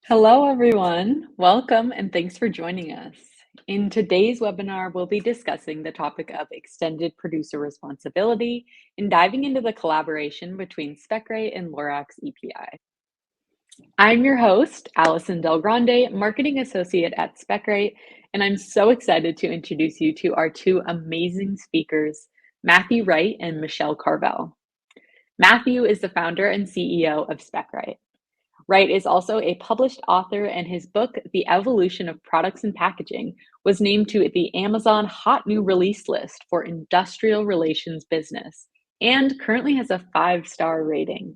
Hello, everyone. Welcome and thanks for joining us. In today's webinar, we'll be discussing the topic of extended producer responsibility and diving into the collaboration between Specright and Lorax EPI. I'm your host, Allison Del Grande, Marketing Associate at Specright, and I'm so excited to introduce you to our two amazing speakers, Matthew Wright and Michelle Carvel. Matthew is the founder and CEO of Specright. Wright is also a published author, and his book, The Evolution of Products and Packaging, was named to the Amazon Hot New Release list for industrial relations business and currently has a 5-star rating.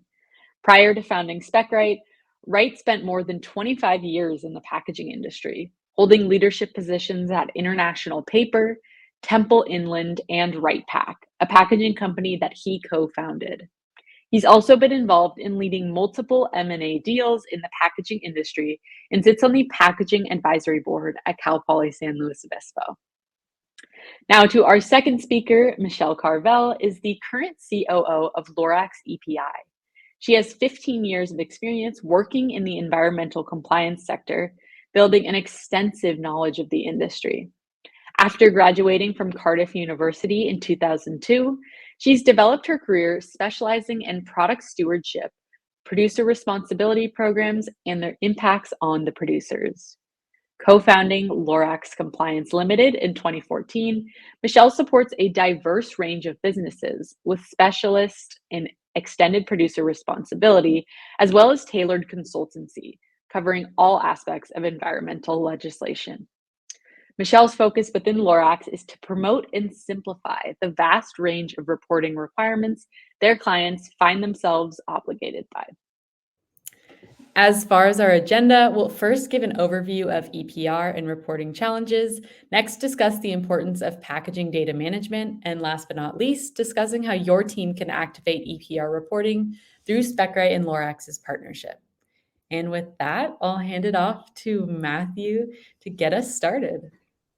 Prior to founding Specright, Wright spent more than 25 years in the packaging industry, holding leadership positions at International Paper, Temple Inland, and WrightPack, a packaging company that he co-founded. He's also been involved in leading multiple M&A deals in the packaging industry and sits on the Packaging Advisory Board at Cal Poly San Luis Obispo. Now to our second speaker, Michelle Carvel is the current COO of Lorax EPI. She has 15 years of experience working in the environmental compliance sector, building an extensive knowledge of the industry. After graduating from Cardiff University in 2002, she's developed her career specializing in product stewardship, producer responsibility programs, and their impacts on the producers. Co-founding Lorax Compliance Limited in 2014, Michelle supports a diverse range of businesses with specialists in extended producer responsibility, as well as tailored consultancy, covering all aspects of environmental legislation. Michelle's focus within Lorax is to promote and simplify the vast range of reporting requirements their clients find themselves obligated by. As far as our agenda, we'll first give an overview of EPR and reporting challenges, next discuss the importance of packaging data management, and last but not least, discussing how your team can activate EPR reporting through Specright and Lorax's partnership. And with that, I'll hand it off to Matthew to get us started.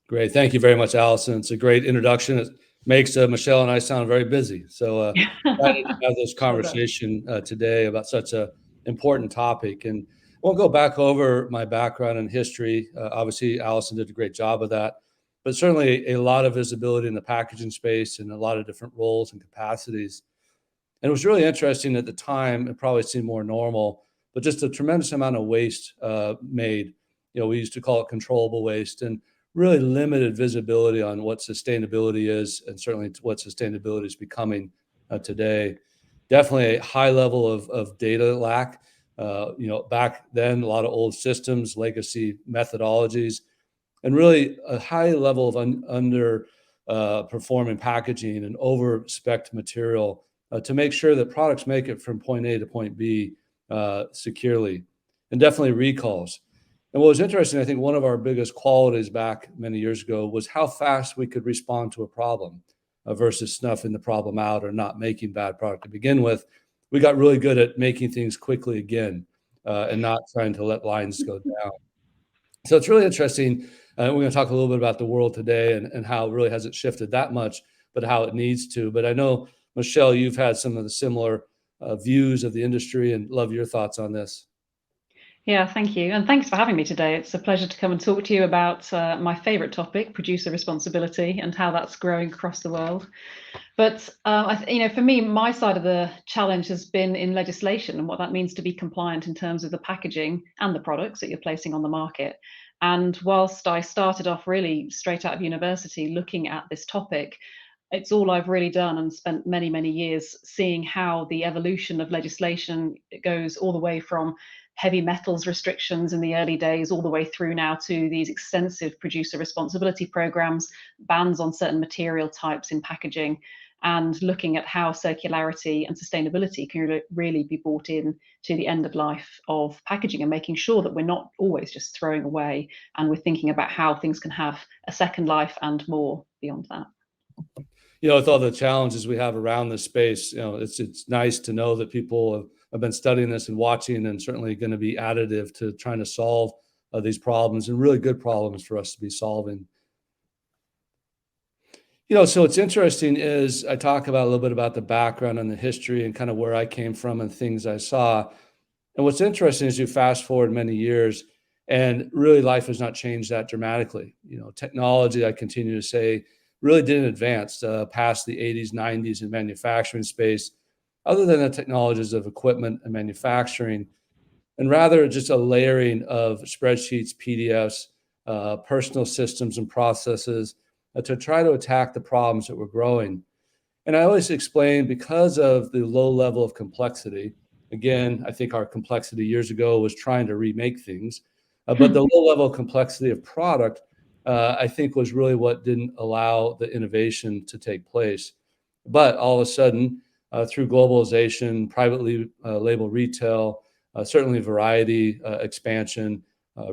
Great. Thank you very much, Allison. It's a great introduction. It makes Michelle and I sound very busy. So excited to have this conversation today about such an important topic. And we'll go back over my background and history. Obviously, Allison did a great job of that, but certainly a lot of visibility in the packaging space and a lot of different roles and capacities. And it was really interesting at the time. It probably seemed more normal, but just a tremendous amount of waste made. We used to call it controllable waste, and really limited visibility on what sustainability is, and certainly what sustainability is becoming today. Definitely a high level of data lack. Back then, a lot of old systems, legacy methodologies, and really a high level of under performing packaging and over spec'd material to make sure that products make it from point A to point B securely, and definitely recalls. And what was interesting, I think one of our biggest qualities back many years ago was how fast we could respond to a problem versus snuffing the problem out or not making bad product to begin with. We got really good at making things quickly again and not trying to let lines go down. So it's really interesting. We're going to talk a little bit about the world today and how it really hasn't shifted that much, but how it needs to. But I know, Michelle, you've had some of the similar views of the industry, and love your thoughts on this. Yeah, thank you. And thanks for having me today. It's a pleasure to come and talk to you about my favorite topic, producer responsibility, and how that's growing across the world. But, for me, my side of the challenge has been in legislation and what that means to be compliant in terms of the packaging and the products that you're placing on the market. And whilst I started off really straight out of university looking at this topic, it's all I've really done and spent many, many years seeing how the evolution of legislation goes all the way from heavy metals restrictions in the early days, all the way through now to these extensive producer responsibility programs, bans on certain material types in packaging, and looking at how circularity and sustainability can really be brought in to the end of life of packaging, and making sure that we're not always just throwing away, and we're thinking about how things can have a second life and more beyond that. With all the challenges we have around this space, it's nice to know that people have been studying this and watching, and certainly going to be additive to trying to solve these problems, and really good problems for us to be solving. So what's interesting is I talk about a little bit about the background and the history and kind of where I came from and things I saw. And what's interesting is you fast forward many years, and really life has not changed that dramatically. Technology, I continue to say, really didn't advance past the 80s, 90s in manufacturing space, other than the technologies of equipment and manufacturing, and rather just a layering of spreadsheets, PDFs, personal systems and processes to try to attack the problems that were growing. And I always explain, because of the low level of complexity, again, I think our complexity years ago was trying to remake things, but the low level of complexity of product, I think, was really what didn't allow the innovation to take place. But all of a sudden, through globalization, privately label retail, certainly variety expansion,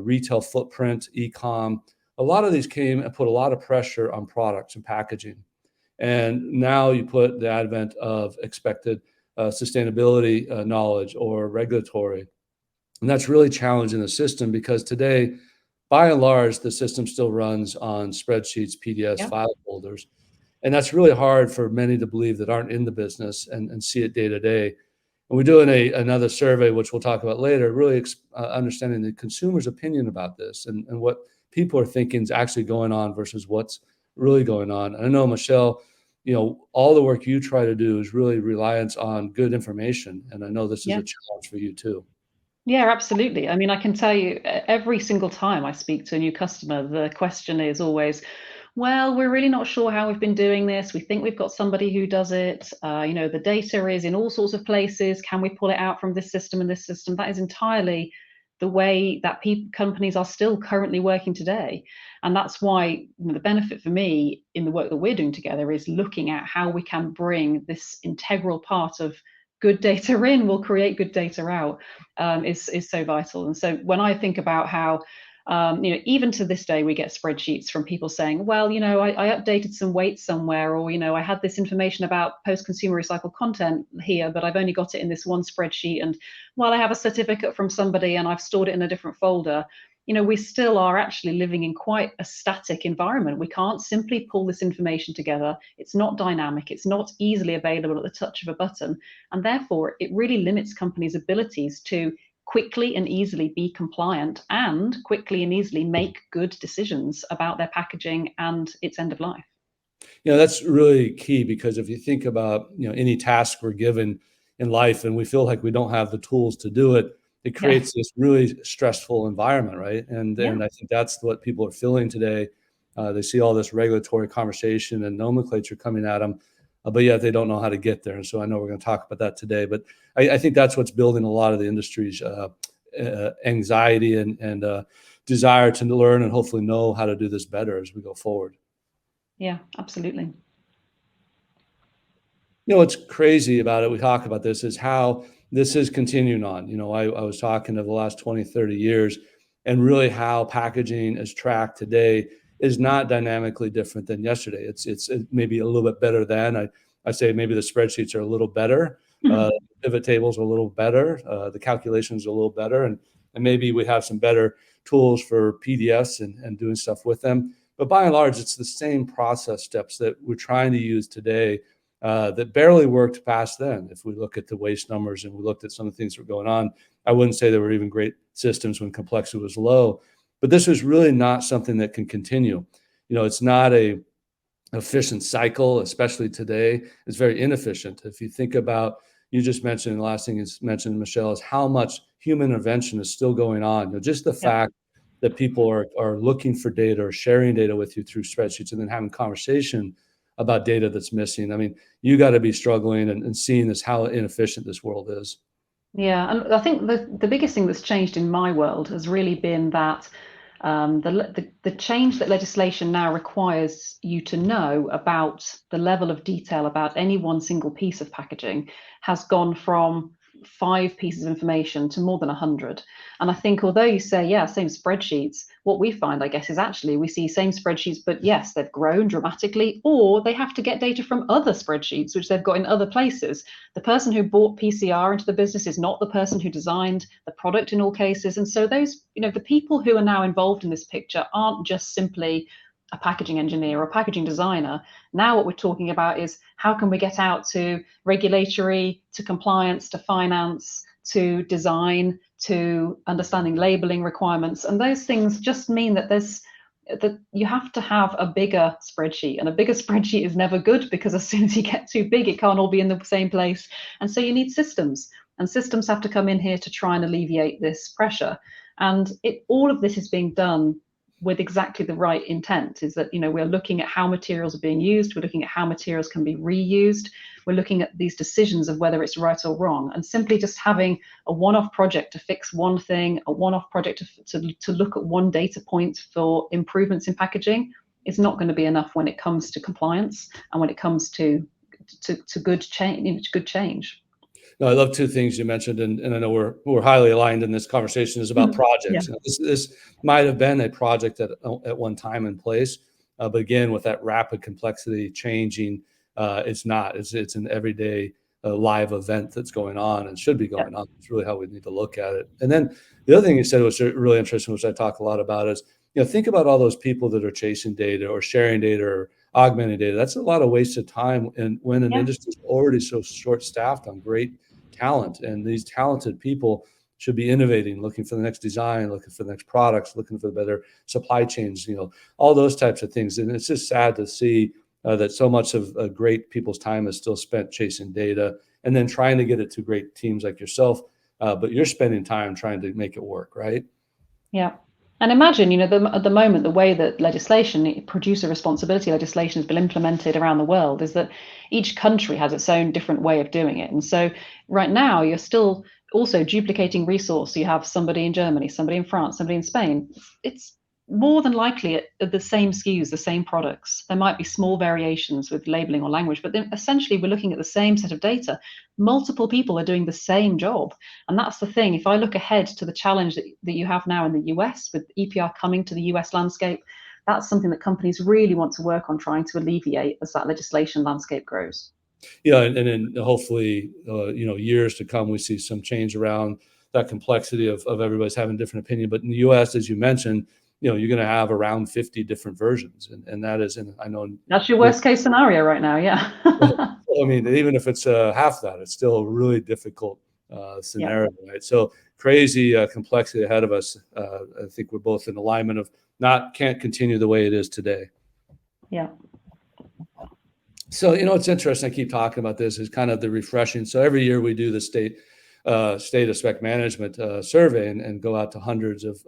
retail footprint, e-com, a lot of these came and put a lot of pressure on products and packaging. And now you put the advent of expected sustainability knowledge or regulatory. And that's really challenging the system, because today, by and large, the system still runs on spreadsheets, PDFs, Yeah. file folders. And that's really hard for many to believe that aren't in the business and see it day to day. And we're doing another survey, which we'll talk about later, really understanding the consumer's opinion about this and what people are thinking is actually going on versus what's really going on. And I know, Michelle, all the work you try to do is really reliance on good information. And I know this is Yeah. a challenge for you too. Yeah, absolutely. I mean, I can tell you every single time I speak to a new customer, the question is always, well, we're really not sure how we've been doing this. We think we've got somebody who does it. The data is in all sorts of places. Can we pull it out from this system and this system? That is entirely the way that companies are still currently working today. And that's why the benefit for me in the work that we're doing together is looking at how we can bring this integral part of good data in will create good data out, is so vital. And so when I think about how even to this day, we get spreadsheets from people saying, well, I updated some weights somewhere, or, I had this information about post-consumer recycled content here, but I've only got it in this one spreadsheet. And while I have a certificate from somebody and I've stored it in a different folder, we still are actually living in quite a static environment. We can't simply pull this information together. It's not dynamic. It's not easily available at the touch of a button. And therefore, it really limits companies' abilities to quickly and easily be compliant and quickly and easily make good decisions about their packaging and its end of life. That's really key, because if you think about, any task we're given in life and we feel like we don't have the tools to do it, it creates this really stressful environment, right? And I think that's what people are feeling today. They see all this regulatory conversation and nomenclature coming at them, but yet they don't know how to get there. And so I know we're going to talk about that today. But I think that's what's building a lot of the industry's anxiety and desire to learn and hopefully know how to do this better as we go forward. Yeah, absolutely. What's crazy about it, we talk about this, is how this is continuing on. I was talking of the last 20, 30 years, and really how packaging is tracked today is not dynamically different than yesterday. It's maybe a little bit better than. I say maybe the spreadsheets are a little better, pivot tables are a little better, the calculations are a little better, and maybe we have some better tools for PDFs and doing stuff with them. But by and large, it's the same process steps that we're trying to use today that barely worked past then. If we look at the waste numbers and we looked at some of the things that were going on, I wouldn't say there were even great systems when complexity was low. But this was really not something that can continue. It's not a efficient cycle, especially today. It's very inefficient. If you think about, you just mentioned, the last thing is mentioned, Michelle, is how much human intervention is still going on. Just the fact that people are looking for data or sharing data with you through spreadsheets and then having conversation about data that's missing. I mean, you got to be struggling and seeing this, how inefficient this world is. Yeah, and I think the biggest thing that's changed in my world has really been that the change that legislation now requires you to know about the level of detail about any one single piece of packaging has gone from 5 pieces of information to more than 100. And I think although you say, yeah, same spreadsheets, what we find, I guess, is actually we see same spreadsheets, but yes, they've grown dramatically, or they have to get data from other spreadsheets, which they've got in other places. The person who bought PCR into the business is not the person who designed the product in all cases. And so those, the people who are now involved in this picture aren't just simply a packaging engineer or a packaging designer. Now what we're talking about is how can we get out to regulatory, to compliance, to finance, to design, to understanding labeling requirements. And those things just mean that you have to have a bigger spreadsheet, and a bigger spreadsheet is never good, because as soon as you get too big, it can't all be in the same place. And so you need systems, and systems have to come in here to try and alleviate this pressure. And all of this is being done with exactly the right intent, is that, we're looking at how materials are being used, we're looking at how materials can be reused, we're looking at these decisions of whether it's right or wrong. And simply just having a one-off project to fix one thing, a one-off project to look at one data point for improvements in packaging is not going to be enough when it comes to compliance and when it comes to good change. No, I love two things you mentioned, and I know we're highly aligned in this conversation, is about projects. Yeah. This might have been a project at one time and place, but again, with that rapid complexity changing, it's not. It's an everyday live event that's going on and should be going on. It's really how we need to look at it. And then the other thing you said was really interesting, which I talk a lot about, is think about all those people that are chasing data or sharing data or augmenting data. That's a lot of wasted time, and when an industry is already so short-staffed on great talent, and these talented people should be innovating, looking for the next design, looking for the next products, looking for the better supply chains, all those types of things. And it's just sad to see that so much of great people's time is still spent chasing data and then trying to get it to great teams like yourself. But you're spending time trying to make it work, right? Yeah. And imagine, at the moment, the way that producer responsibility legislation has been implemented around the world is that each country has its own different way of doing it. And so right now, you're still also duplicating resource. So you have somebody in Germany, somebody in France, somebody in Spain. It's more than likely the same SKUs, the same products. There might be small variations with labeling or language, but then essentially we're looking at the same set of data. Multiple people are doing the same job. And that's the thing. If I look ahead to the challenge that you have now in the US with EPR coming to the US landscape, that's something that companies really want to work on trying to alleviate as that legislation landscape grows. Yeah, and then hopefully, years to come, we see some change around that complexity of everybody's having different opinion. But in the US, as you mentioned, you're going to have around 50 different versions. And that is, I know that's your worst case scenario right now. Yeah. I mean, even if it's half that, it's still a really difficult scenario, right? So crazy complexity ahead of us. I think we're both in alignment of can't continue the way it is today. Yeah. So, it's interesting. I keep talking about this is kind of the refreshing. So every year we do the state of spec management survey and go out to hundreds of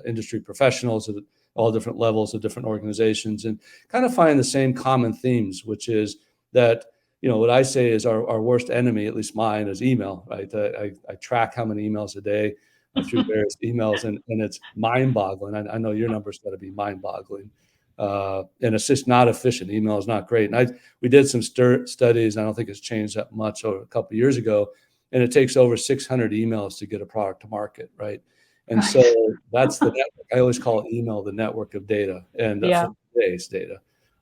industry professionals at all different levels of different organizations and kind of find the same common themes, which is that, what I say is our worst enemy, at least mine, is email, right? I track how many emails a day through various emails, and it's mind-boggling. I know your number's got to be mind-boggling. And it's just not efficient. Email is not great. And we did some studies. I don't think it's changed that much over a couple of years ago. And it takes over 600 emails to get a product to market, right? And so that's the network. I always call email the network of data, and for today's data.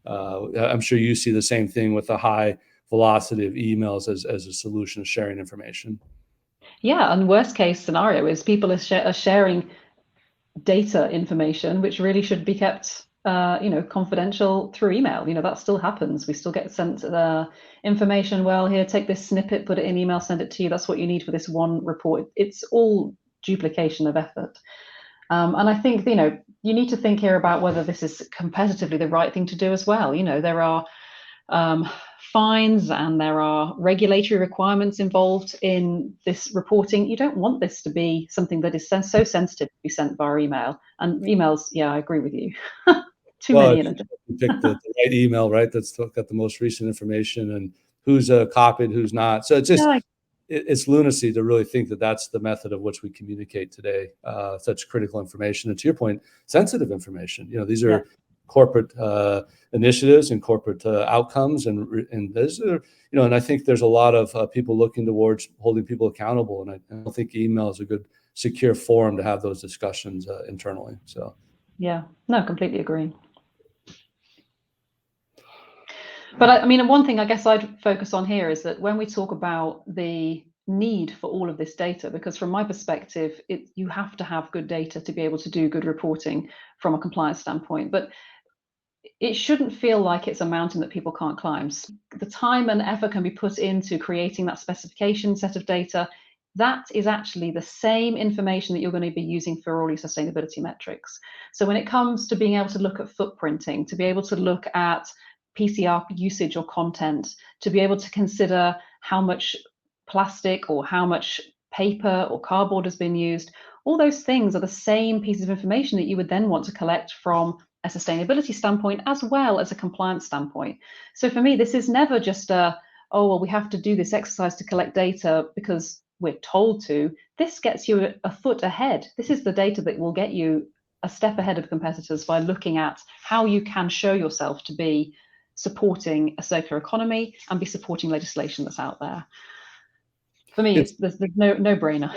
I'm sure you see the same thing with the high velocity of emails as a solution to sharing information. Yeah, and worst case scenario is people are sharing data information, which really should be kept confidential through email. That still happens. We still get sent information. Well, here, take this snippet, put it in email, send it to you. That's what you need for this one report. It's all duplication of effort. And I think, you need to think here about whether this is competitively the right thing to do as well. There are fines and there are regulatory requirements involved in this reporting. You don't want this to be something that is so sensitive to be sent via email. And emails, I agree with you. Too many in it. You pick the right email, right? That's got the most recent information and who's copied, who's not. So it's just, it's lunacy to really think that that's the method of which we communicate today, such critical information. And to your point, sensitive information. These are corporate initiatives and corporate outcomes, and those are, and I think there's a lot of people looking towards holding people accountable. And I don't think email is a good, secure forum to have those discussions internally. So. Yeah, no, completely agree. But I mean, one thing I guess I'd focus on here is that when we talk about the need for all of this data, because from my perspective, you have to have good data to be able to do good reporting from a compliance standpoint. But it shouldn't feel like it's a mountain that people can't climb. The time and effort can be put into creating that specification set of data that is actually the same information that you're going to be using for all your sustainability metrics. So when it comes to being able to look at footprinting, to be able to look at PCR usage or content, to be able to consider how much plastic or how much paper or cardboard has been used, all those things are the same pieces of information that you would then want to collect from a sustainability standpoint as well as a compliance standpoint. So for me, this is never just a, oh, well, we have to do this exercise to collect data because we're told to. This gets you a foot ahead. This is the data that will get you a step ahead of competitors by looking at how you can show yourself to be supporting a circular economy and be supporting legislation that's out there. For me, there's no brainer.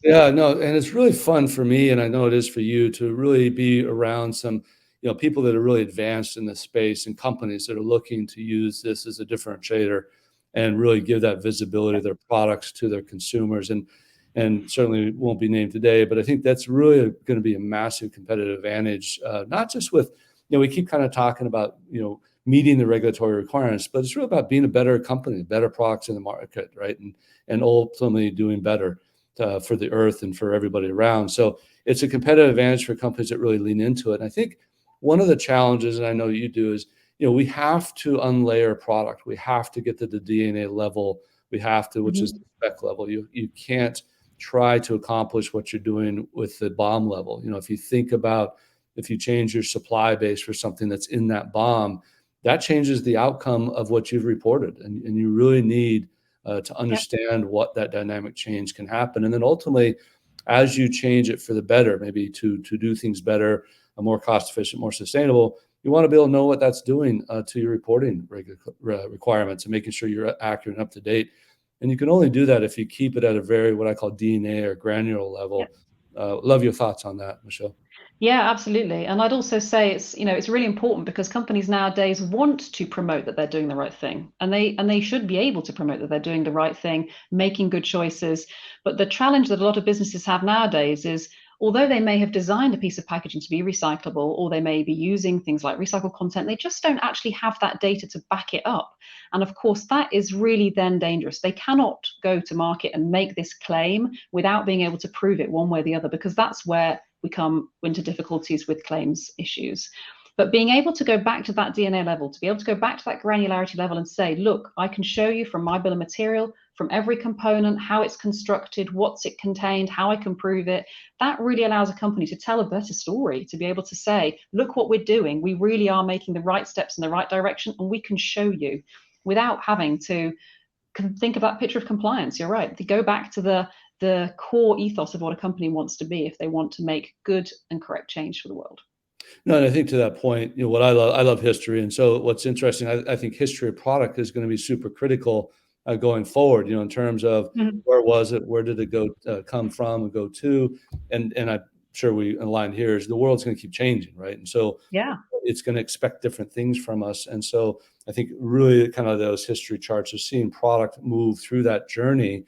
Yeah, no, and it's really fun for me, and I know it is for you, to really be around some, people that are really advanced in this space and companies that are looking to use this as a differentiator and really give that visibility of their products to their consumers. And certainly won't be named today, but I think that's really going to be a massive competitive advantage, not just with, we keep kind of talking about, meeting the regulatory requirements, but it's really about being a better company, better products in the market, right? And ultimately doing better for the earth and for everybody around. So it's a competitive advantage for companies that really lean into it. And I think one of the challenges, and I know you do, is, we have to unlayer product. We have to get to the DNA level. We have to, which is the spec level. You can't try to accomplish what you're doing with the BOM level. If you think about, if you change your supply base for something that's in that BOM, that changes the outcome of what you've reported. And you really need to understand what that dynamic change can happen. And then ultimately, as you change it for the better, maybe to do things better, more cost efficient, more sustainable, you want to be able to know what that's doing to your reporting requirements and making sure you're accurate and up to date. And you can only do that if you keep it at a very, what I call DNA or granular level. Love your thoughts on that, Michelle. Yeah, absolutely. And I'd also say it's really important because companies nowadays want to promote that they're doing the right thing, and they should be able to promote that they're doing the right thing, making good choices. But the challenge that a lot of businesses have nowadays is, although they may have designed a piece of packaging to be recyclable, or they may be using things like recycled content, they just don't actually have that data to back it up. And of course, that is really then dangerous. They cannot go to market and make this claim without being able to prove it one way or the other, because that's where we come into difficulties with claims issues. But being able to go back to that DNA level, to be able to go back to that granularity level and say, look, I can show you from my bill of material, from every component, how it's constructed, what's it contained, how I can prove it. That really allows a company to tell a better story, to be able to say, look what we're doing. We really are making the right steps in the right direction, and we can show you without having to think of that picture of compliance. You're right. To go back to the core ethos of what a company wants to be if they want to make good and correct change for the world. No, and I think to that point, what I love history. And so what's interesting, I think history of product is going to be super critical going forward, in terms of where was it, where did it go, come from and go to, and I'm sure we align here is the world's going to keep changing, right? And so it's going to expect different things from us. And so I think really kind of those history charts of seeing product move through that journey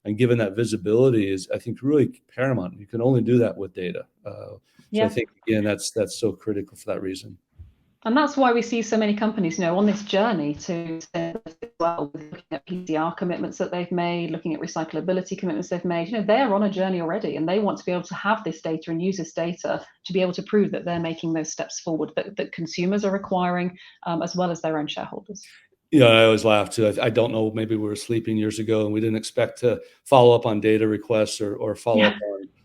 and given that visibility is, I think, really paramount. You can only do that with data. So I think, again, that's so critical for that reason. And that's why we see so many companies, on this journey to well, looking at PCR commitments that they've made, looking at recyclability commitments they've made. They're on a journey already, and they want to be able to have this data and use this data to be able to prove that they're making those steps forward that consumers are requiring, as well as their own shareholders. I always laugh too. I don't know, maybe we were sleeping years ago and we didn't expect to follow up on data requests or follow up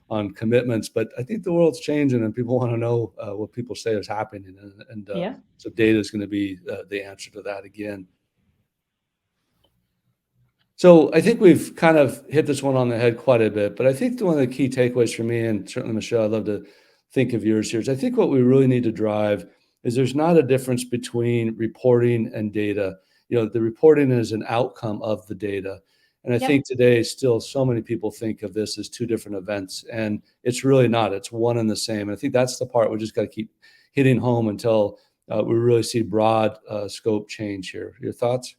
on commitments, but I think the world's changing and people want to know what people say is happening. And so data is going to be the answer to that again. So I think we've kind of hit this one on the head quite a bit, but I think one of the key takeaways for me, and certainly Michelle, I'd love to think of yours here, is I think what we really need to drive is there's not a difference between reporting and data. The reporting is an outcome of the data. And I think today still so many people think of this as two different events, and it's really not. It's one and the same. And I think that's the part we just got to keep hitting home until we really see broad scope change here. Your thoughts?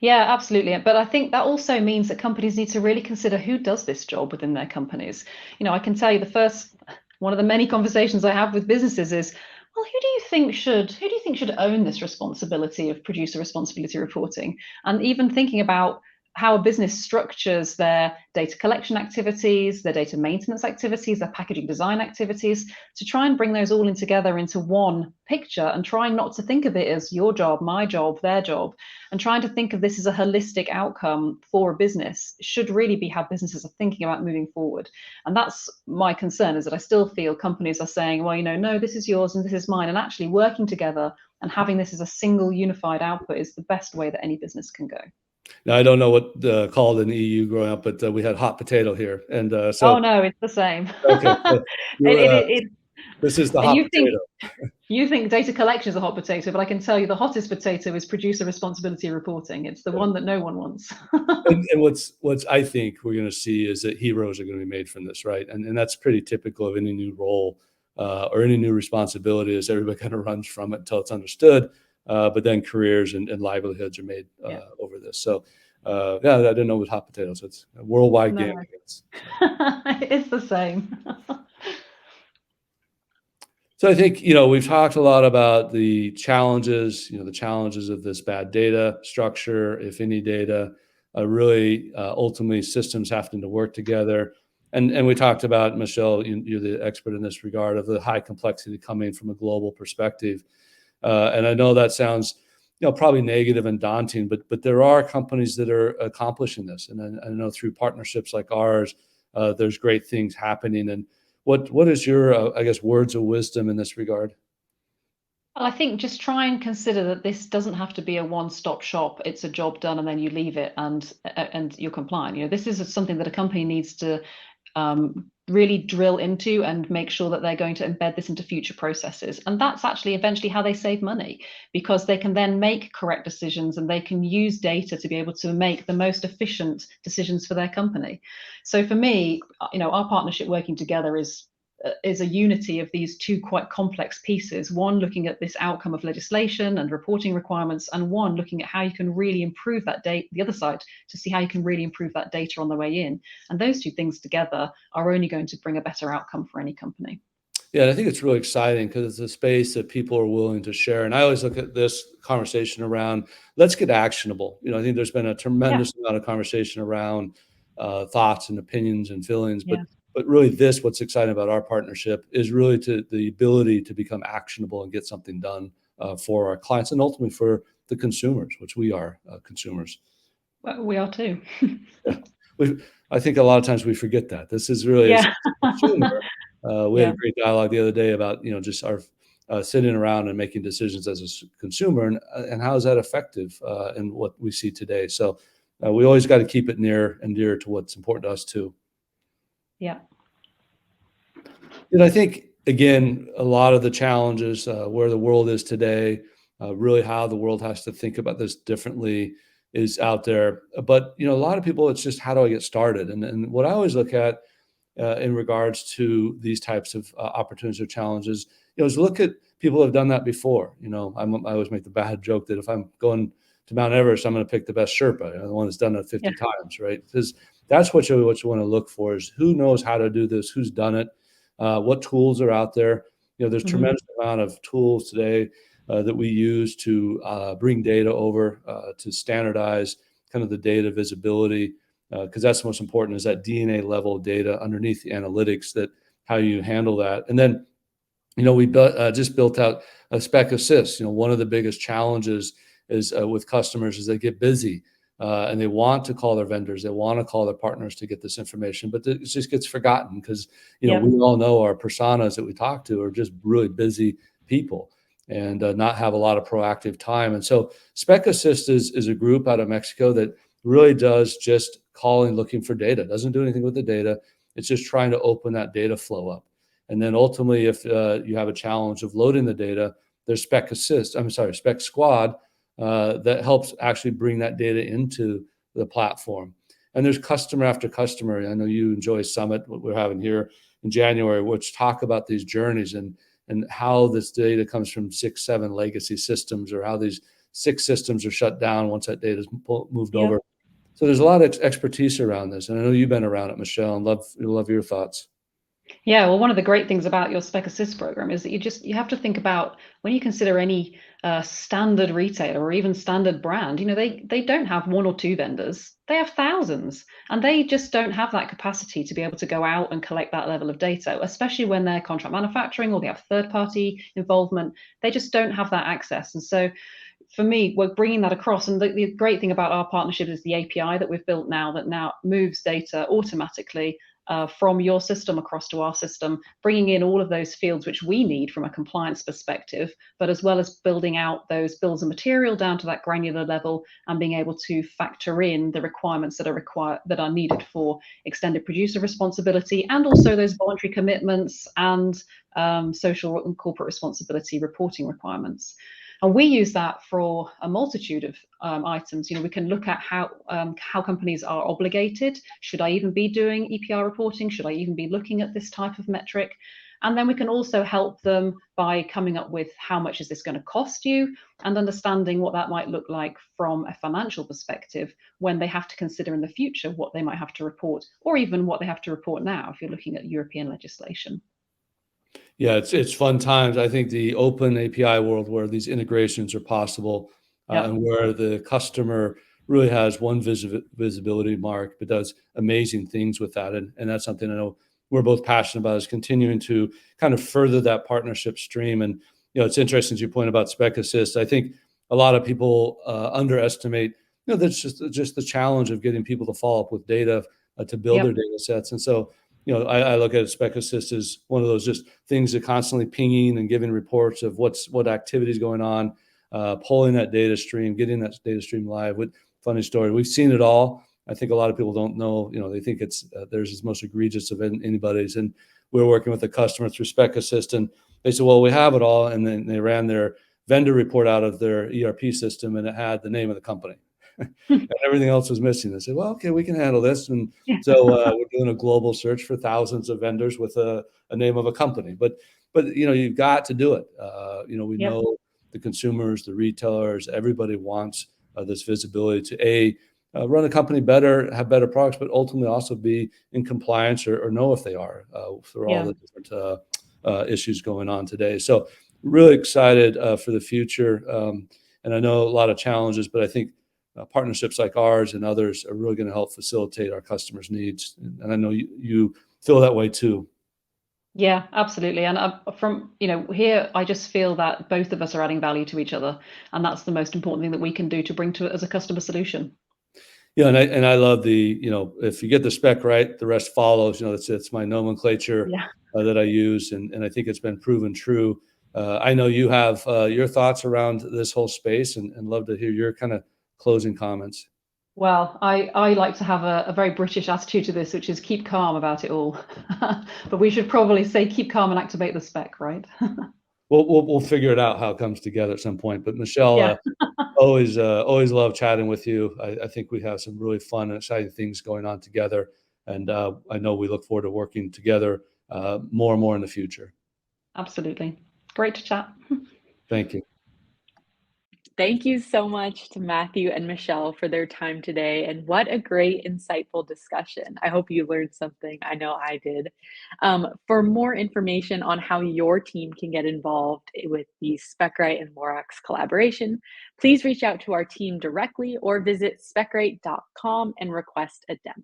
Yeah, absolutely. But I think that also means that companies need to really consider who does this job within their companies. I can tell you one of the many conversations I have with businesses is, well, who do you think should own this responsibility of producer responsibility reporting? And even thinking about how a business structures their data collection activities, their data maintenance activities, their packaging design activities, to try and bring those all in together into one picture, and trying not to think of it as your job, my job, their job, and trying to think of this as a holistic outcome for a business should really be how businesses are thinking about moving forward. And that's my concern, is that I still feel companies are saying, well, no, this is yours and this is mine, and actually working together and having this as a single unified output is the best way that any business can go. Now, I don't know what called in the EU growing up, but we had hot potato here, and Oh no, it's the same. Okay, so this is the hot potato. You think data collection is a hot potato, but I can tell you the hottest potato is producer responsibility reporting. It's the one that no one wants. and what's I think we're going to see is that heroes are going to be made from this, right? And that's pretty typical of any new role or any new responsibility, is everybody kind of runs from it until it's understood. But then careers and livelihoods are made over this. So I didn't know it was hot potatoes. It's a worldwide game, I guess. It's the same. So I think, we've talked a lot about the challenges, the challenges of this bad data structure, if any data, really ultimately systems having to work together. And we talked about, Michelle, you're the expert in this regard, of the high complexity coming from a global perspective. And I know that sounds, probably negative and daunting, but there are companies that are accomplishing this. And I know through partnerships like ours, there's great things happening. And what is your, I guess, words of wisdom in this regard? Well, I think just try and consider that this doesn't have to be a one-stop shop. It's a job done and then you leave it and you're compliant. This is something that a company needs to really drill into and make sure that they're going to embed this into future processes. And that's actually eventually how they save money, because they can then make correct decisions and they can use data to be able to make the most efficient decisions for their company. So for me, our partnership working together is a unity of these two quite complex pieces. One looking at this outcome of legislation and reporting requirements, and one looking at how you can really improve that data, the other side, to see how you can really improve that data on the way in. And those two things together are only going to bring a better outcome for any company. Yeah, and I think it's really exciting because it's a space that people are willing to share. And I always look at this conversation around, let's get actionable. I think there's been a tremendous amount of conversation around thoughts and opinions and feelings, but really what's exciting about our partnership is really the ability to become actionable and get something done for our clients and ultimately for the consumers, which we are consumers. Well, we are too. I think a lot of times we forget that. This is really as a consumer. We had a great dialogue the other day about, just our sitting around and making decisions as a consumer, and how is that effective in what we see today. So we always got to keep it near and dear to what's important to us too. Yeah. And I think, again, a lot of the challenges where the world is today, really how the world has to think about this differently is out there. But, a lot of people, it's just, how do I get started? And what I always look at in regards to these types of opportunities or challenges, is look at people who have done that before. I always make the bad joke that if I'm going to Mount Everest, I'm going to pick the best Sherpa, the one that's done it 50 times, right? Because that's what you want to look for, is who knows how to do this, who's done it, what tools are out there. There's tremendous amount of tools today that we use to bring data over, to standardize kind of the data visibility, because that's the most important, is that DNA level data underneath the analytics, that how you handle that. And then, we just built out a Spec Assist. One of the biggest challenges is with customers is they get busy. And they want to call their vendors, they want to call their partners to get this information, but it just gets forgotten because, we all know our personas that we talk to are just really busy people and not have a lot of proactive time. And so Spec Assist is a group out of Mexico that really does just calling, looking for data, doesn't do anything with the data. It's just trying to open that data flow up. And then ultimately, if you have a challenge of loading the data, there's Spec Squad, that helps actually bring that data into the platform. And there's customer after customer. I know you enjoy Summit, what we're having here in January, which talk about these journeys and how this data comes from 6-7 legacy systems, or how these 6 systems are shut down once that data is moved over. So there's a lot of expertise around this. And I know you've been around it, Michelle, and love your thoughts. Yeah, well, one of the great things about your Spec Assist program is that you have to think about when you consider any standard retailer or even standard brand, they don't have one or two vendors, they have thousands, and they just don't have that capacity to be able to go out and collect that level of data, especially when they're contract manufacturing or they have third party involvement. They just don't have that access. And so for me, we're bringing that across. And the great thing about our partnership is the API that we've built now that now moves data automatically from your system across to our system, bringing in all of those fields which we need from a compliance perspective, but as well as building out those bills of material down to that granular level and being able to factor in the requirements that are needed for extended producer responsibility and also those voluntary commitments and social and corporate responsibility reporting requirements. And we use that for a multitude of items. We can look at how companies are obligated. Should I even be doing EPR reporting? Should I even be looking at this type of metric? And then we can also help them by coming up with how much is this going to cost you and understanding what that might look like from a financial perspective when they have to consider in the future what they might have to report or even what they have to report now if you're looking at European legislation. Yeah, it's fun times. I think the open API world where these integrations are possible and where the customer really has one visibility mark, but does amazing things with that. And that's something I know we're both passionate about, is continuing to kind of further that partnership stream. And, it's interesting as you point about Spec Assist. I think a lot of people underestimate, that's just the challenge of getting people to follow up with data to build their data sets. And so, I look at Spec Assist as one of those just things that constantly pinging and giving reports of what activity is going on, pulling that data stream, getting that data stream live. With funny story, we've seen it all. I think a lot of people don't know. They think it's theirs is most egregious of anybody's. And we're working with a customer through Spec Assist, and they said, "Well, we have it all." And then they ran their vendor report out of their ERP system, and it had the name of the company. And everything else was missing. They said, "Well, okay, we can handle this." And so we're doing a global search for thousands of vendors with a name of a company. But you've got to do it. We know the consumers, the retailers, everybody wants this visibility to run a company better, have better products, but ultimately also be in compliance or know if they are through all the different issues going on today. So really excited for the future. And I know a lot of challenges, but I think partnerships like ours and others are really going to help facilitate our customers' needs. And I know you feel that way too. Yeah, absolutely. And from here, I just feel that both of us are adding value to each other, and that's the most important thing that we can do to bring to it as a customer solution. Yeah, and I love if you get the spec right, the rest follows. It's my nomenclature that I use, and I think it's been proven true. I know you have your thoughts around this whole space, and love to hear your kind of closing comments. Well, I like to have a very British attitude to this, which is keep calm about it all. But we should probably say keep calm and activate the spec, right? We'll figure it out how it comes together at some point. But Michelle, always love chatting with you. I think we have some really fun and exciting things going on together, and I know we look forward to working together more and more in the future. Absolutely. Great to chat. Thank you. Thank you so much to Matthew and Michelle for their time today, and what a great, insightful discussion. I hope you learned something. I know I did. For more information on how your team can get involved with the Specright and Lorax collaboration, please reach out to our team directly or visit specright.com and request a demo.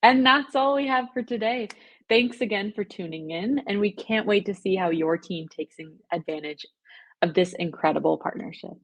And that's all we have for today. Thanks again for tuning in, and we can't wait to see how your team takes advantage of this incredible partnership.